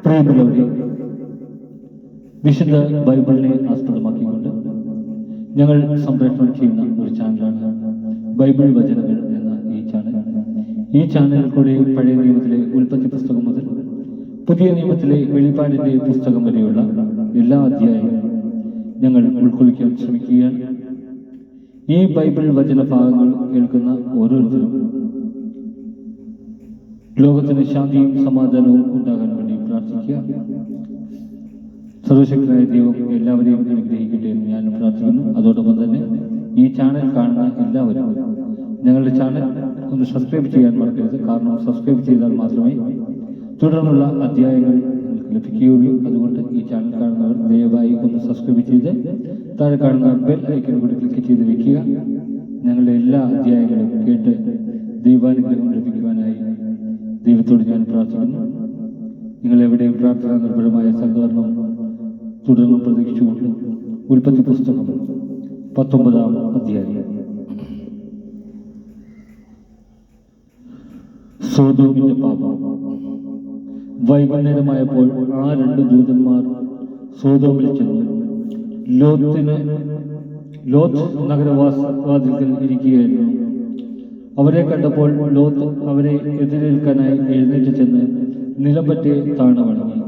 പ്രിയമുള്ളവരെ, വിശുദ്ധ ബൈബിളിനെ ആസ്പദമാക്കിക്കൊണ്ട് ഞങ്ങൾ സംപ്രേഷണം ചെയ്യുന്ന ഒരു ചാനലാണ് ബൈബിൾ വചനങ്ങൾ എന്ന ഈ ചാനൽ. ഈ ചാനലിൽ കൂടെ പഴയ നിയമത്തിലെ ഉൽപ്പത്തി പുസ്തകം മുതൽ പുതിയ നിയമത്തിലെ വെളിപ്പാടിന്റെ പുസ്തകം വരെയുള്ള എല്ലാ അധ്യായങ്ങളും ഞങ്ങൾ ഉൾക്കൊള്ളിക്കാൻ ശ്രമിക്കുകയാണ്. ഈ ബൈബിൾ വചന ഭാഗങ്ങൾ കേൾക്കുന്ന ഓരോരുത്തരും ലോകത്തിന് ശാന്തിയും സമാധാനവും ഉണ്ടാകാൻ വേണ്ടി പ്രാർത്ഥിക്കുക. സർവശക്തനായ ദൈവം എല്ലാവരെയും അനുഗ്രഹിക്കട്ടെ എന്ന് ഞാൻ പ്രാർത്ഥിക്കുന്നു. അതോടൊപ്പം തന്നെ ഈ ചാനൽ കാണുന്ന എല്ലാവരും ഞങ്ങളുടെ ചാനൽ ഒന്ന് സബ്സ്ക്രൈബ് ചെയ്യാൻ മറക്കരുത്. കാരണം സബ്സ്ക്രൈബ് ചെയ്താൽ മാത്രമേ തുടർന്നുള്ള അധ്യായങ്ങൾ നിങ്ങൾക്ക് ലഭിക്കുകയുള്ളൂ. അതുകൊണ്ട് ഈ ചാനൽ കാണുന്നവർ ദയവായി ഒന്ന് സബ്സ്ക്രൈബ് ചെയ്ത് താഴെ കാണുന്ന ബെൽ ഐക്കൺ കൂടി ക്ലിക്ക് ചെയ്ത് വെക്കുക. ഞങ്ങളുടെ എല്ലാ അധ്യായങ്ങളും കേട്ട് ദൈവാനുഗ്രഹം ലഭിക്കുവാനായി ദൈവത്തോട് ഞാൻ പ്രാർത്ഥിക്കുന്നു. നിങ്ങളെവിടെയും പ്രാർത്ഥന നിർഭരമായ സഹകരണം തുടർന്ന് പ്രതീക്ഷിച്ചുകൊണ്ട് ഉൽപ്പത്തി പുസ്തകം 19-ാം അധ്യായം. സോദോമിന്റെ പാപം. വൈകുന്നേരമായപ്പോൾ ആ 2 ദൂതന്മാർ സോദോമിൽ ചെന്നു. ലോത്ത് നഗരവാസികൾ ഇരിക്കുകയായിരുന്നു. അവരെ കണ്ടപ്പോൾ ലോത്ത് അവരെ എതിരേൽക്കാനായി എഴുന്നേറ്റ് ചെന്ന് നിലംപറ്റി താണു വണങ്ങി.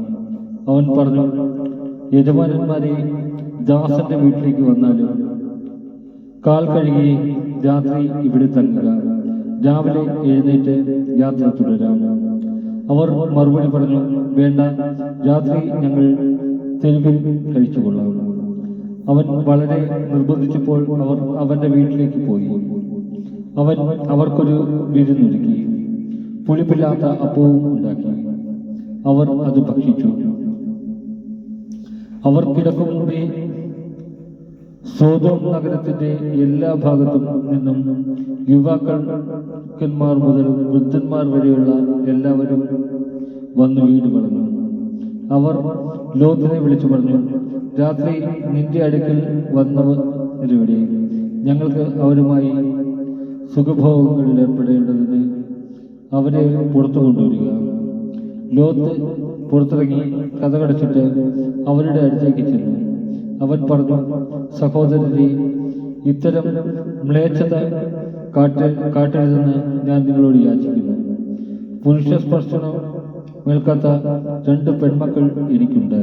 അവൻ പറഞ്ഞു, യജമാനന്മാരെ, ദാസന്റെ വീട്ടിലേക്ക് വന്നാലും കാൽ കഴുകി രാത്രി ഇവിടെ തങ്ങുക. രാവിലെ എഴുന്നേറ്റ് യാത്ര തുടരാം. അവർ മറുപടി പറഞ്ഞു, വേണ്ട, രാത്രി ഞങ്ങൾ തെരുവിൽ കഴിച്ചുകൊള്ളാം. അവൻ വളരെ നിർബന്ധിച്ചപ്പോൾ അവർ അവന്റെ വീട്ടിലേക്ക് പോയി. അവൻ അവർക്കൊരു വിരുന്നൊരുക്കി. പുളിപ്പില്ലാത്ത അപ്പവും ഉണ്ടാക്കി. അവർ അത് ഭക്ഷിച്ചു. അവർ കിടക്കും മുമ്പേ സോദോം നഗരത്തിന്റെ എല്ലാ ഭാഗത്തും നിന്നും യുവാക്കന്മാർ മുതൽ വൃദ്ധന്മാർ വരെയുള്ള എല്ലാവരും വന്നു വീട് വളർന്നു. അവർ ലോത്തിനെ വിളിച്ചു പറഞ്ഞു, രാത്രി നിന്റെ അടുക്കൽ വന്നവരെവിടെ? ഞങ്ങൾക്ക് അവരുമായി സുഖഭോഗങ്ങളിൽ ഏർപ്പെടേണ്ടതിന് അവരെ പുറത്തു കൊണ്ടുവരിക. ലോത്ത് പുറത്തിറങ്ങി കതകടച്ചിട്ട് അവരുടെ അടുത്തേക്ക് ചെന്നു. അവൻ പറഞ്ഞു, സഹോദരരെ, ഇത്തരം മ്ലേച്ഛത കാട്ടരുതെന്ന് ഞാൻ നിങ്ങളോട് യാചിക്കുന്നു. പുരുഷ സ്പർശനം മേൽക്കാത്ത 2 പെൺമക്കൾ എനിക്കുണ്ട്.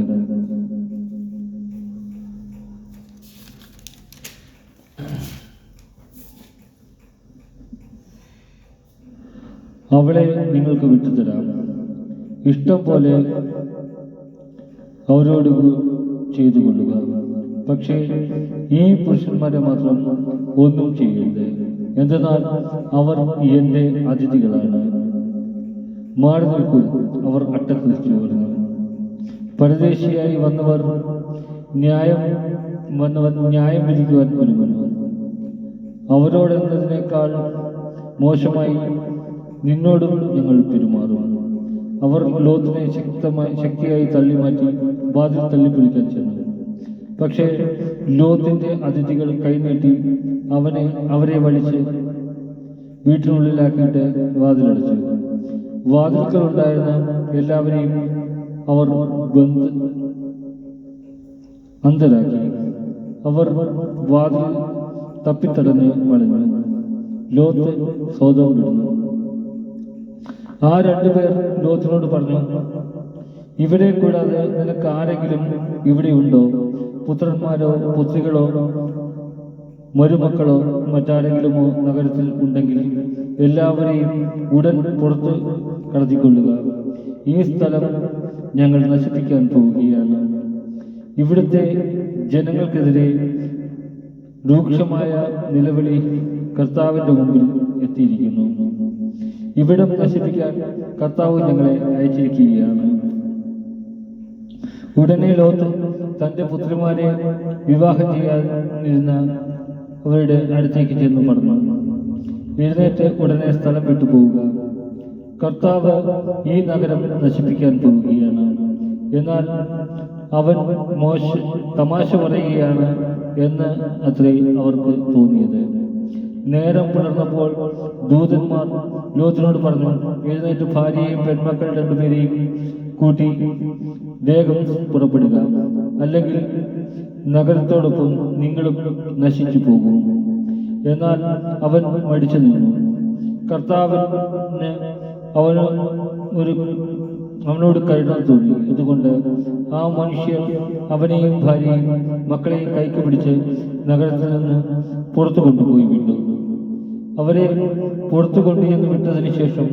അവളെ നിങ്ങൾക്ക് വിട്ടുതരാം. ഇഷ്ടം പോലെ അവരോട് ചെയ്തു കൊള്ളുക. പക്ഷേ ഈ പുരുഷന്മാരെ മാത്രം ഒന്നും ചെയ്യരുത്, എന്തെന്നാൽ അവർ എന്റെ അതിഥികളാണ്. മാറി നിൽക്കൂ, അവർ അട്ടഹസിച്ചു പറഞ്ഞു. പരദേശിയായി വന്നവർ ന്യായം വിധിക്കുവാൻ ഒരുങ്ങുന്നു. അവരോടെന്നതിനേക്കാൾ മോശമായി നിന്നോടും ഞങ്ങൾ പെരുമാറും. അവർ ലോത്തിനെ ശക്തിയായി തള്ളിമാറ്റി വാതിൽ തള്ളിപ്പിടിക്കാൻ ചെന്നു. പക്ഷേ ലോത്തിന്റെ അതിഥികൾ കൈനീട്ടി അവരെ വലിച്ച് വീട്ടിനുള്ളിലാക്കിയിട്ട് വാതിലടച്ചു. വാതിൽക്കലുണ്ടായിരുന്ന എല്ലാവരെയും അവർ അന്ധരാക്കി. അവർ വാതിൽ തപ്പിത്തടഞ്ഞ് വളഞ്ഞു. ലോത്ത് സോദോം വിടുന്നു. ആ 2 പേർ ലോത്തിനോട് പറഞ്ഞു, ഇവരെ കൂടാതെ നിനക്ക് ആരെങ്കിലും ഇവിടെ ഉണ്ടോ? പുത്രന്മാരോ പുത്രികളോ മരുമക്കളോ മറ്റാരെങ്കിലുമോ നഗരത്തിൽ ഉണ്ടെങ്കിൽ എല്ലാവരെയും ഉടൻ പുറത്ത് കടത്തിക്കൊള്ളുക. ഈ സ്ഥലം ഞങ്ങൾ നശിപ്പിക്കാൻ പോവുകയാണ്. ഇവിടുത്തെ ജനങ്ങൾക്കെതിരെ രൂക്ഷമായ നിലവിളി കർത്താവിന്റെ മുമ്പിൽ എത്തിയിരിക്കുന്നു. ഇവിടം നശിപ്പിക്കാൻ കർത്താവ് ഞങ്ങളെ അയച്ചിരിക്കുകയാണ്. ഉടനെ ലോത്ത് തന്റെ പുത്രിമാരെ വിവാഹം ചെയ്യാനിരുന്ന അവരുടെ അടുത്തേക്ക് ചെന്ന് പറഞ്ഞു, എഴുന്നേറ്റ് ഉടനെ സ്ഥലം വിട്ടു പോവുക. കർത്താവ് ഈ നഗരം നശിപ്പിക്കാൻ പോവുകയാണ്. എന്നാൽ അവൻ തമാശ പറയുകയാണ് എന്ന് അത്രേ അവർക്ക് തോന്നിയത്. നേരം പുലർന്നപ്പോൾ ദൂതന്മാർ ലോത്തിനോട് പറഞ്ഞു, എഴുന്നേറ്റ് ഭാര്യയെയും പെൺമക്കൾ രണ്ടുപേരെയും കൂട്ടി വേഗം പുറപ്പെടുക, അല്ലെങ്കിൽ നഗരത്തോടൊപ്പം നിങ്ങളും നശിച്ചു പോകും. എന്നാൽ അവൻ മടിച്ചു നിന്നു. കർത്താവിന് അവനോട് കരുണ തോന്നി. അതുകൊണ്ട് ആ മനുഷ്യർ അവനെയും ഭാര്യയും മക്കളെയും കൈക്ക് പിടിച്ച് നഗരത്തിൽ നിന്ന് പുറത്തു കൊണ്ടുപോയി വിട്ടു. അവരെ പുറത്തു കൊണ്ടുചെന്ന് വിട്ടതിന് ശേഷം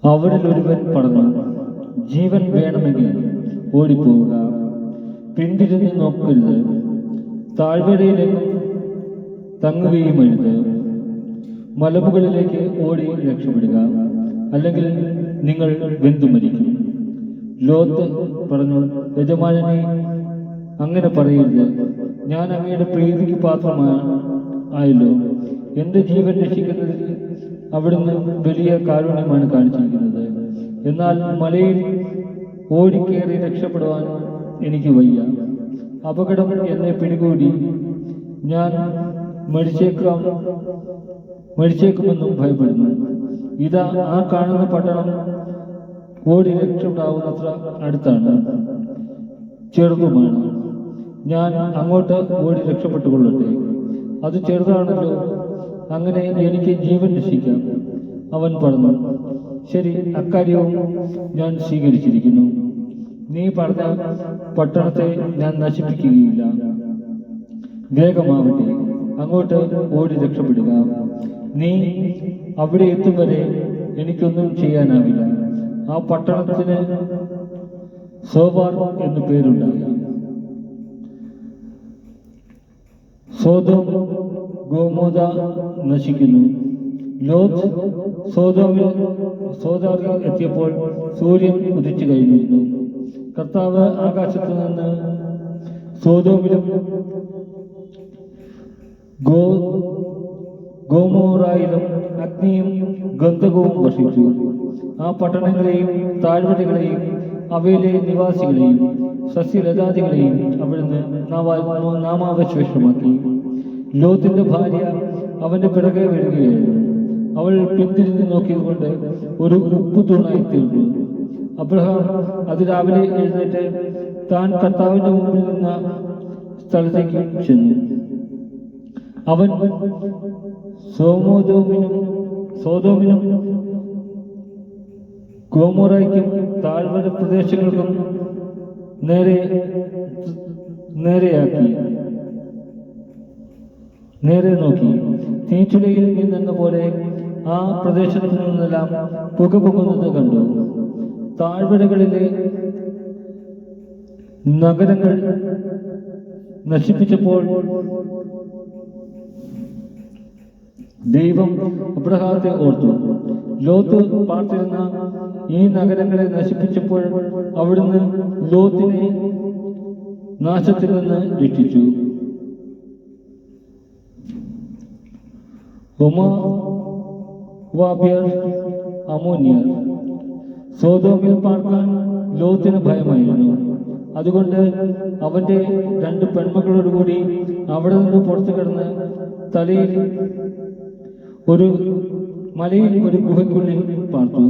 അവരിൽ ഒരുവൻ പറഞ്ഞു, ജീവൻ വേണമെങ്കിൽ ഓടിപ്പോവുക, പിന്തിരിഞ്ഞ് നോക്കരുത്, താഴ്വരയിലേക്ക് തങ്ങുകയുമരുത്, മലമുകളിലേക്ക് ഓടി രക്ഷപ്പെടുക, അല്ലെങ്കിൽ നിങ്ങൾ വെന്തുമരിക്കും. ലോത്ത് പറഞ്ഞു, യജമാനനെ, അങ്ങനെ പറയരുത്. ഞാൻ അങ്ങയുടെ പ്രീതിക്ക് പാത്രമായല്ലോ. എൻ്റെ ജീവൻ രക്ഷിക്കുന്നതിൽ അവിടുന്ന് വലിയ കാരുണ്യമാണ് കാണിച്ചിരിക്കുന്നത്. എന്നാൽ മലയിൽ ഓടിക്കേറി രക്ഷപ്പെടുവാൻ എനിക്ക് വയ്യ. അപകടം എന്നെ പിടികൂടി ഞാൻ മരിച്ചേക്കുമെന്നും ഭയപ്പെടുന്നു. ഇതാ, ആ കാണുന്ന പട്ടണം ഓടി രക്ഷപ്പെടാവുന്നത്ര അടുത്താണ്, ചെറുതുമാണ്. ഞാൻ അങ്ങോട്ട് ഓടി രക്ഷപ്പെട്ടുകൊള്ളട്ടെ. അത് ചെറുതാണല്ലോ, അങ്ങനെ എനിക്ക് ജീവൻ രക്ഷിക്കാം. അവൻ പറഞ്ഞു, ശരി, അക്കാര്യവും ഞാൻ സ്വീകരിച്ചിരിക്കുന്നു. നീ പറഞ്ഞ പട്ടണത്തെ ഞാൻ നശിപ്പിക്കുകയില്ല. വേഗമാവട്ടെ, അങ്ങോട്ട് ഓടി രക്ഷപ്പെടുക. നീ അവിടെ എത്തും വരെ എനിക്കൊന്നും ചെയ്യാനാവില്ല. ആ പട്ടണത്തിന് സോവാർ എന്നു പേരുണ്ടായി. സോദോം ഗോമോദ നശിക്കുന്നു. ലോത്ത് സോദോമിൽ എത്തിയപ്പോൾ സൂര്യൻ ഉദിച്ചു കഴിഞ്ഞിരുന്നു. കർത്താവ് ആകാശത്തു നിന്ന് സോദോമിലും ഗോമോറായിലും അഗ്നിയും ഗന്ധകവും വർഷിച്ചു. ആ പട്ടണങ്ങളെയും താഴ്വരകളെയും അവയിലെ നിവാസികളെയും സസ്യലതാദികളെയും അവിടുന്ന് നാമാവശേഷമാക്കി. ലോത്തിന്റെ ഭാര്യ അവന്റെ പിറകെ വരികയായിരുന്നു. അവൾ പിന്തിരിഞ്ഞ് നോക്കിയതുകൊണ്ട് ഒരു ഉപ്പു തൂണായി തീർന്നു. അബ്രഹാം അതിരാവിലെ എഴുന്നേറ്റ് താൻ കർത്താവിന്റെ മുമ്പിൽ നിന്ന സ്ഥലത്തേക്ക് ചെന്നു. അവൻ സോദോമിനും ഗോമോറയ്ക്കും താഴ്വര പ്രദേശങ്ങൾക്കും നേരെ നോക്കി. തീച്ചുളയിൽ നിന്നെന്ന പോലെ ആ പ്രദേശത്തു നിന്നെല്ലാം പുക പൊങ്ങുന്നത് കണ്ടു. താഴ്വരകളിലെ നഗരങ്ങൾ നശിപ്പിച്ചപ്പോൾ ദൈവം അബ്രഹാത്തെ ഓർത്തു. ലോത്ത് പാർത്തിരുന്ന ഈ നഗരങ്ങളെ നശിപ്പിച്ചപ്പോൾ അവിടുന്ന് ലോത്തിനെ നാശത്തിൽ നിന്ന് രക്ഷിച്ചു. അമോന്യർ സോദോമിൽ പാർക്കാൻ ലോത്തിന് ഭയമായിരുന്നു. അതുകൊണ്ട് അവന്റെ 2 പെൺമക്കളോടുകൂടി അവിടെ നിന്ന് പുറത്തു കിടന്ന് മലയിൽ ഒരു ഗുഹയ്ക്കുള്ളിൽ പാർത്തു.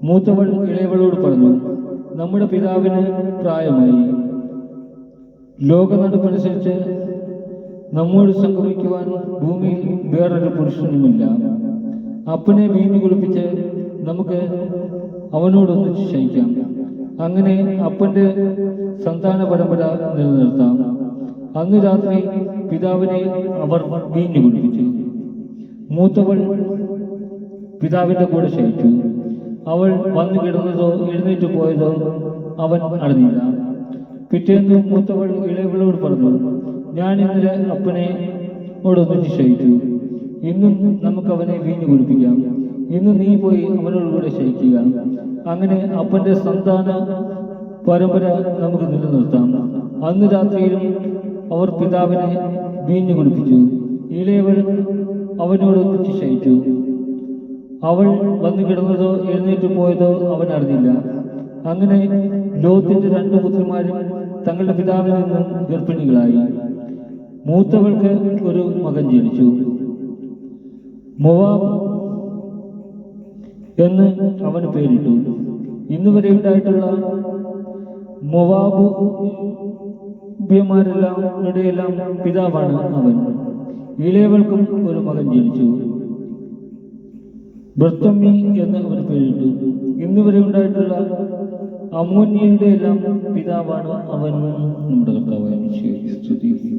മൂത്തവൾ ഇളയവളോട് പറഞ്ഞു, നമ്മുടെ പിതാവിന് പ്രായമായി, ലോകനടപ്പനുസരിച്ച് നമ്മോട് സംഗമിക്കുവാൻ ഭൂമിയിൽ വേറൊരു പുരുഷനുമില്ല. അപ്പനെ വീഞ്ഞു കുളിപ്പിച്ച് നമുക്ക് അവനോടൊന്നിച്ച് ശയിക്കാം. അങ്ങനെ അപ്പന്റെ സന്താന പരമ്പര നിലനിർത്താം. അന്ന് രാത്രി പിതാവിനെ അവർ വീഞ്ഞു കുളിപ്പിച്ചു. മൂത്തവൾ പിതാവിന്റെ കൂടെ ശയിച്ചു. അവൾ വന്നു കിടന്നതോ എഴുന്നേറ്റ് പോയതോ അവൻ അറിഞ്ഞില്ല. പിറ്റേന്ന് മൂത്തവൾ ഇളയവളോട് പറഞ്ഞു, ഞാൻ ഇന്നലെ അപ്പനോടൊന്നിച്ച് ശയിച്ചു. ഇന്നും നമുക്ക് അവനെ വീഞ്ഞു കുളിപ്പിക്കാം. ഇന്ന് നീ പോയി അവനോടുകൂടെ ശയിക്കുക. അങ്ങനെ അപ്പന്റെ സന്താന പരമ്പര നമുക്ക് നിലനിർത്താം. അന്ന് രാത്രിയിലും അവർ പിതാവിനെ വീഞ്ഞു കുളിപ്പിച്ചു. ഇളയവൾ അവനോടൊന്നിച്ച് ശയിച്ചു. അവൾ വന്നു കിടന്നതോ എഴുന്നേറ്റ് പോയതോ അവൻ അറിഞ്ഞില്ല. അങ്ങനെ ലോത്തിന്റെ 2 പുത്രിമാരും തങ്ങളുടെ പിതാവിൽ നിന്നും ഗർഭിണികളായി. മൂത്തവൾക്ക് ഒരു മകൻ ജനിച്ചു. മൊവാബ് എന്ന് അവന് പേരിട്ടു. ഇന്നുവരെ ഉണ്ടായിട്ടുള്ള മൊവാബുമാരെല്ലാം പിതാവാണ് അവൻ. ഇളയവൾക്കും ഒരു മകൻ ജനിച്ചു. ബർത്തമ്മി എന്ന് അവന് പേരിട്ടു. ഇന്നുവരെ ഉണ്ടായിട്ടുള്ള അമ്മോന്യയുടെ എല്ലാം പിതാവാണ് അവൻ. നമ്മുടെ കർത്താവായ യേശുവേ സ്തുതി.